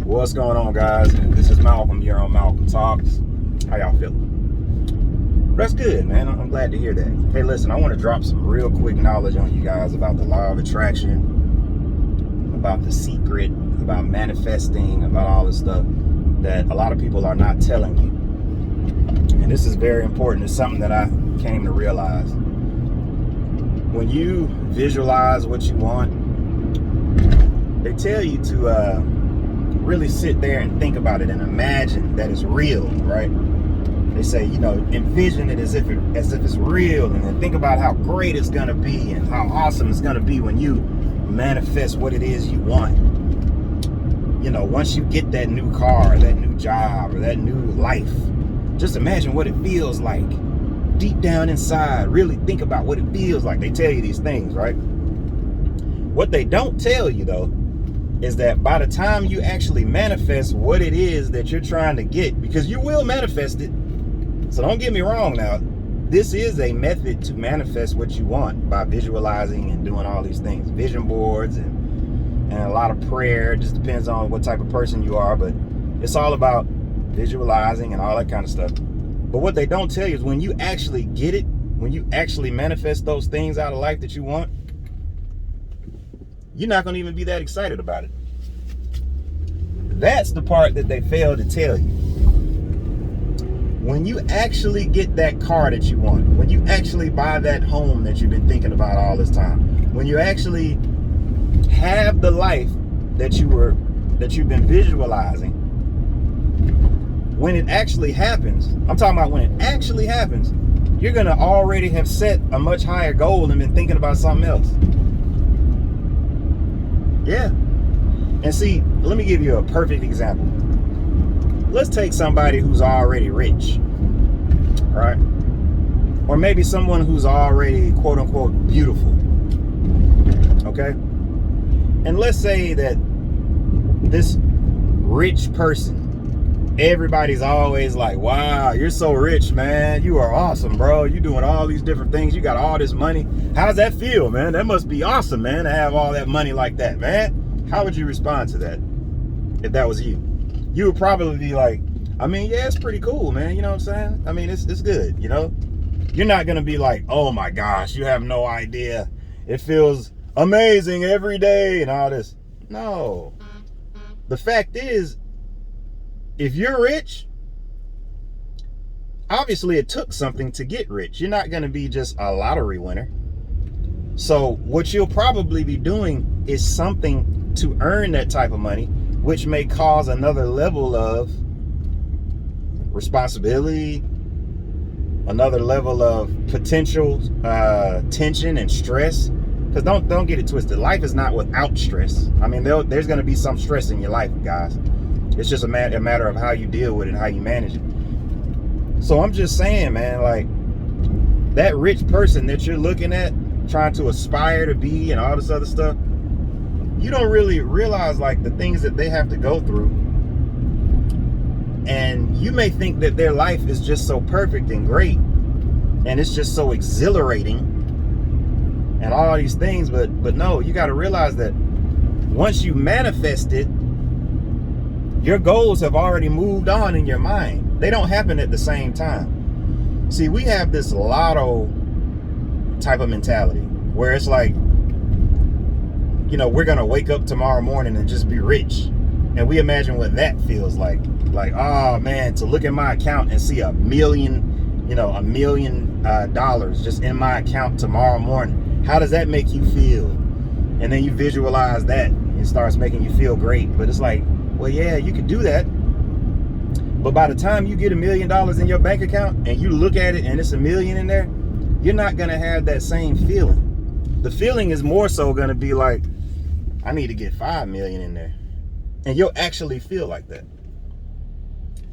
What's going on, guys? This is Malcolm here on Malcolm Talks. How y'all feeling? That's good, man. I'm glad to hear that. Hey, listen, I want to drop some real quick knowledge on you guys about the law of attraction, about the secret, about manifesting, about all this stuff that a lot of people are not telling you. And this is very important. It's something that I came to realize. When you visualize what you want, they tell you to really sit there and think about it and imagine that it's real, right? They say, envision it as if it's real, and then think about how great it's gonna be and how awesome it's gonna be when you manifest what it is you want. Once you get that new car, that new job, or that new life, just imagine what it feels like deep down inside. Really think about what it feels like. They tell you these things, right? What they don't tell you, though, is that by the time you actually manifest what it is that you're trying to get, because you will manifest it. So don't get me wrong now. This is a method to manifest what you want by visualizing and doing all these things. Vision boards and a lot of prayer. It just depends on what type of person you are, but it's all about visualizing and all that kind of stuff. But what they don't tell you is when you actually get it, when you actually manifest those things out of life that you want, you're not going to even be that excited about it. That's the part that they fail to tell you. When you actually get that car that you want, when you actually buy that home that you've been thinking about all this time, when you actually have the life that you've been visualizing, when it actually happens, I'm talking about when it actually happens, you're going to already have set a much higher goal and been thinking about something else. Yeah. And see, let me give you a perfect example. Let's take somebody who's already rich, right? Or maybe someone who's already, quote unquote, beautiful. Okay? And let's say that this rich person, everybody's always like, wow, you're so rich, man. You are awesome, bro. You're doing all these different things. You got all this money. How does that feel, man? That must be awesome, man, to have all that money like that, man. How would you respond to that if that was you? You would probably be like, yeah, it's pretty cool, man. You know what I'm saying? It's good, You're not going to be like, oh my gosh, you have no idea. It feels amazing every day and all this. No. The fact is, if you're rich, obviously it took something to get rich. You're not going to be just a lottery winner. So what you'll probably be doing is something to earn that type of money, which may cause another level of responsibility, another level of potential tension and stress. Because don't get it twisted. Life is not without stress. There's going to be some stress in your life, guys. It's just a matter of how you deal with it and how you manage it. So I'm just saying, man, like that rich person that you're looking at, trying to aspire to be and all this other stuff, you don't really realize like the things that they have to go through. And you may think that their life is just so perfect and great, and it's just so exhilarating and all these things, but no, you got to realize that once you manifest it, your goals have already moved on in your mind. They don't happen at the same time. See, we have this lotto type of mentality where it's like, we're going to wake up tomorrow morning and just be rich. And we imagine what that feels like. Like, oh man, to look at my account and see $1 million just in my account tomorrow morning. How does that make you feel? And then you visualize that. It starts making you feel great. But it's like, well, yeah, you could do that. But by the time you get $1 million in your bank account and you look at it and it's $1 million in there, you're not going to have that same feeling. The feeling is more so going to be like, I need to get 5 million in there. And you'll actually feel like that.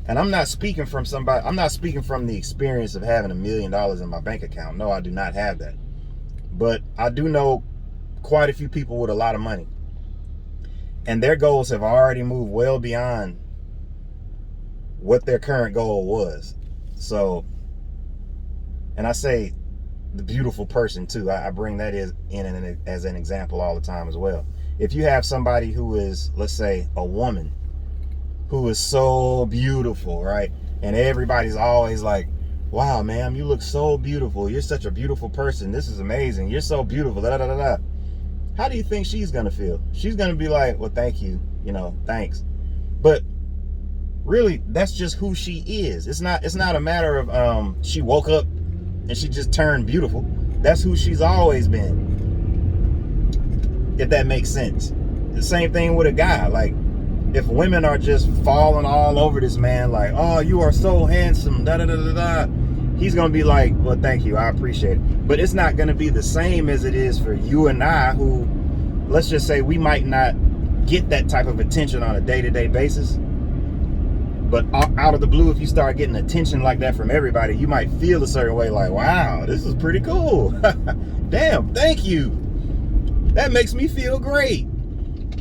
And I'm not speaking from the experience of having $1 million in my bank account. No, I do not have that. But I do know quite a few people with a lot of money. And their goals have already moved well beyond what their current goal was. So, and I say the beautiful person too. I bring that as an example all the time as well. If you have somebody who is, let's say, a woman who is so beautiful, right? And everybody's always like, wow, ma'am, you look so beautiful. You're such a beautiful person. This is amazing. You're so beautiful. Da, da, da, da. How do you think she's going to feel? She's going to be like, well, thank you. Thanks. But really, that's just who she is. It's not a matter of she woke up and she just turned beautiful. That's who she's always been. If that makes sense. The same thing with a guy. Like, if women are just falling all over this man, like, oh, you are so handsome, da da da da da, he's gonna be like, well, thank you, I appreciate it. But it's not gonna be the same as it is for you and I, who, let's just say, we might not get that type of attention on a day-to-day basis. But out of the blue, if you start getting attention like that from everybody, you might feel a certain way, like, wow, this is pretty cool. Damn, thank you. That makes me feel great.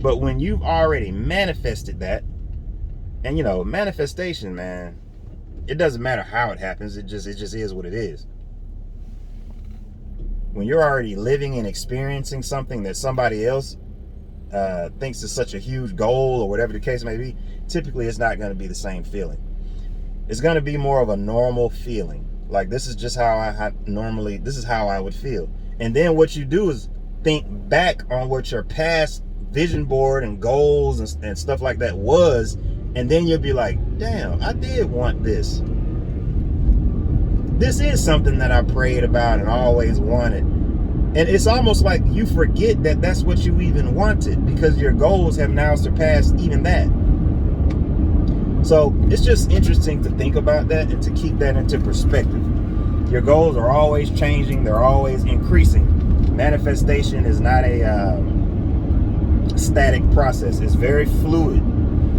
But when you've already manifested that, and manifestation, man, it doesn't matter how it happens, it just is what it is. When you're already living and experiencing something that somebody else thinks is such a huge goal, or whatever the case may be, typically it's not going to be the same feeling. It's going to be more of a normal feeling. Like, this is just how this is how I would feel. And then what you do is think back on what your past vision board and goals and stuff like that was, and then you'll be like, damn, I did want this. This is something that I prayed about and always wanted. And it's almost like you forget that that's what you even wanted, because your goals have now surpassed even that. So it's just interesting to think about that and to keep that into perspective. Your goals are always changing, they're always increasing. Manifestation is not a static process. It's very fluid,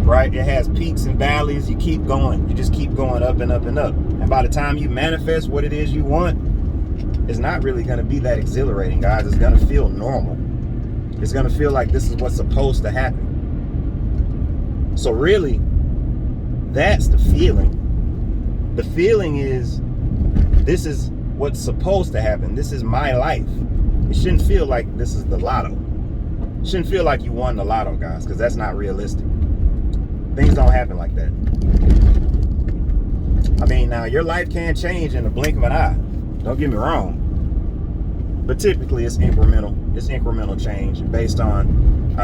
right? It has peaks and valleys. You keep going. You just keep going up and up and up. And by the time you manifest what it is you want, it's not really going to be that exhilarating, guys. It's going to feel normal. It's going to feel like this is what's supposed to happen. So really, that's the feeling. The feeling is, this is what's supposed to happen. This is my life. It shouldn't feel like this is the lotto. It shouldn't feel like you won the lotto, guys, because that's not realistic. Things don't happen like that. I mean, now your life can change in the blink of an eye. Don't get me wrong. But typically it's incremental. It's incremental change based on